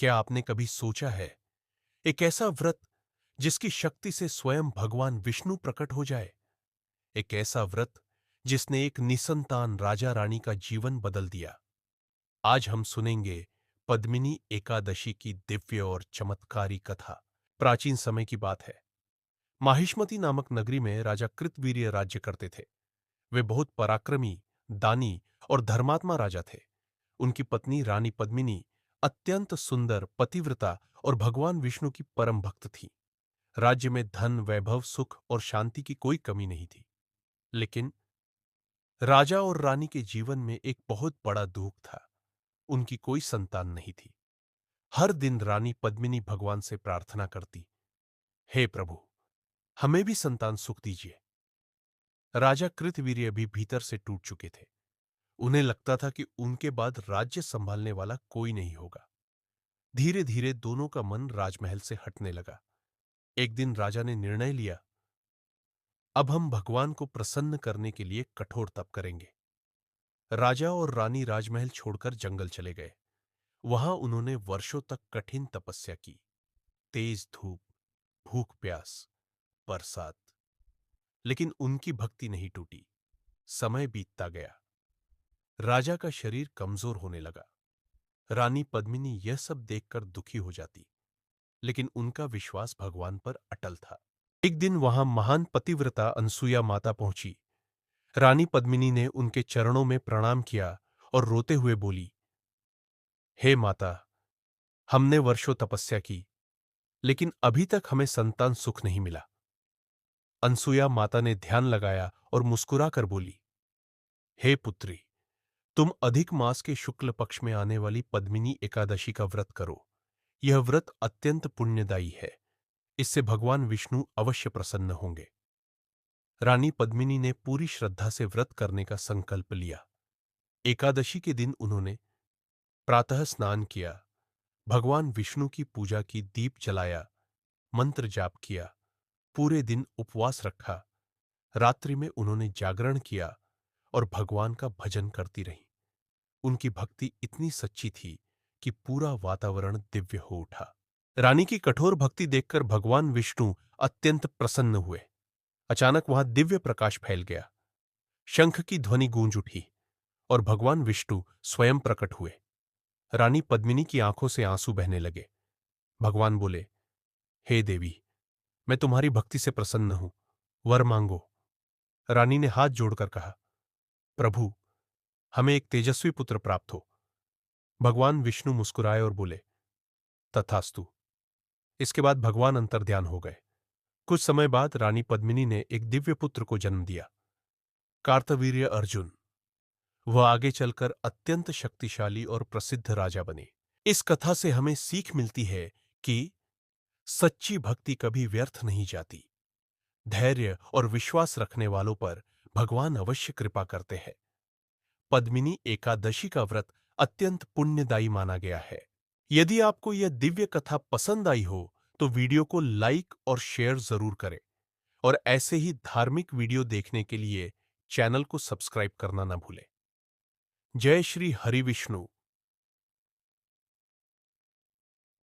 क्या आपने कभी सोचा है, एक ऐसा व्रत जिसकी शक्ति से स्वयं भगवान विष्णु प्रकट हो जाए? एक ऐसा व्रत जिसने एक निसंतान राजा रानी का जीवन बदल दिया। आज हम सुनेंगे पद्मिनी एकादशी की दिव्य और चमत्कारी कथा। प्राचीन समय की बात है। माहिष्मती नामक नगरी में राजा कृतवीर्य राज्य करते थे। वे बहुत पराक्रमी, दानी और धर्मात्मा राजा थे। उनकी पत्नी रानी पद्मिनी अत्यंत सुंदर, पतिव्रता और भगवान विष्णु की परम भक्त थी। राज्य में धन, वैभव, सुख और शांति की कोई कमी नहीं थी। लेकिन राजा और रानी के जीवन में एक बहुत बड़ा दुख था। उनकी कोई संतान नहीं थी। हर दिन रानी पद्मिनी भगवान से प्रार्थना करती, हे प्रभु, हमें भी संतान सुख दीजिए। राजा कृतवीर्य भी भीतर से टूट चुके थे। उन्हें लगता था कि उनके बाद राज्य संभालने वाला कोई नहीं होगा। धीरे धीरे दोनों का मन राजमहल से हटने लगा। एक दिन राजा ने निर्णय लिया, अब हम भगवान को प्रसन्न करने के लिए कठोर तप करेंगे। राजा और रानी राजमहल छोड़कर जंगल चले गए। वहां उन्होंने वर्षों तक कठिन तपस्या की। तेज धूप, भूख प्यास, बरसात, लेकिन उनकी भक्ति नहीं टूटी। समय बीतता गया। राजा का शरीर कमजोर होने लगा। रानी पद्मिनी यह सब देखकर दुखी हो जाती, लेकिन उनका विश्वास भगवान पर अटल था। एक दिन वहां महान पतिव्रता अनसुया माता पहुंची। रानी पद्मिनी ने उनके चरणों में प्रणाम किया और रोते हुए बोली, हे माता, हमने वर्षों तपस्या की, लेकिन अभी तक हमें संतान सुख नहीं मिला। अनसुया माता ने ध्यान लगाया और मुस्कुराकर बोली, हे पुत्री, तुम अधिक मास के शुक्ल पक्ष में आने वाली पद्मिनी एकादशी का व्रत करो। यह व्रत अत्यंत पुण्यदायी है। इससे भगवान विष्णु अवश्य प्रसन्न होंगे। रानी पद्मिनी ने पूरी श्रद्धा से व्रत करने का संकल्प लिया। एकादशी के दिन उन्होंने प्रातः स्नान किया, भगवान विष्णु की पूजा की, दीप जलाया, मंत्र जाप किया, पूरे दिन उपवास रखा। रात्रि में उन्होंने जागरण किया और भगवान का भजन करती रहीं। उनकी भक्ति इतनी सच्ची थी कि पूरा वातावरण दिव्य हो उठा। रानी की कठोर भक्ति देखकर भगवान विष्णु अत्यंत प्रसन्न हुए। अचानक वहां दिव्य प्रकाश फैल गया। शंख की ध्वनि गूंज उठी और भगवान विष्णु स्वयं प्रकट हुए। रानी पद्मिनी की आंखों से आंसू बहने लगे। भगवान बोले, हे देवी, मैं तुम्हारी भक्ति से प्रसन्न हूं, वर मांगो। रानी ने हाथ जोड़कर कहा, प्रभु, हमें एक तेजस्वी पुत्र प्राप्त हो। भगवान विष्णु मुस्कुराए और बोले, तथास्तु। इसके बाद भगवान अंतर्ध्यान हो गए। कुछ समय बाद रानी पद्मिनी ने एक दिव्य पुत्र को जन्म दिया, कार्तवीर्य अर्जुन। वह आगे चलकर अत्यंत शक्तिशाली और प्रसिद्ध राजा बने। इस कथा से हमें सीख मिलती है कि सच्ची भक्ति कभी व्यर्थ नहीं जाती। धैर्य और विश्वास रखने वालों पर भगवान अवश्य कृपा करते हैं। पद्मिनी एकादशी का व्रत अत्यंत पुण्यदायी माना गया है। यदि आपको यह दिव्य कथा पसंद आई हो तो वीडियो को लाइक और शेयर जरूर करें और ऐसे ही धार्मिक वीडियो देखने के लिए चैनल को सब्सक्राइब करना न भूलें। जय श्री हरि विष्णु।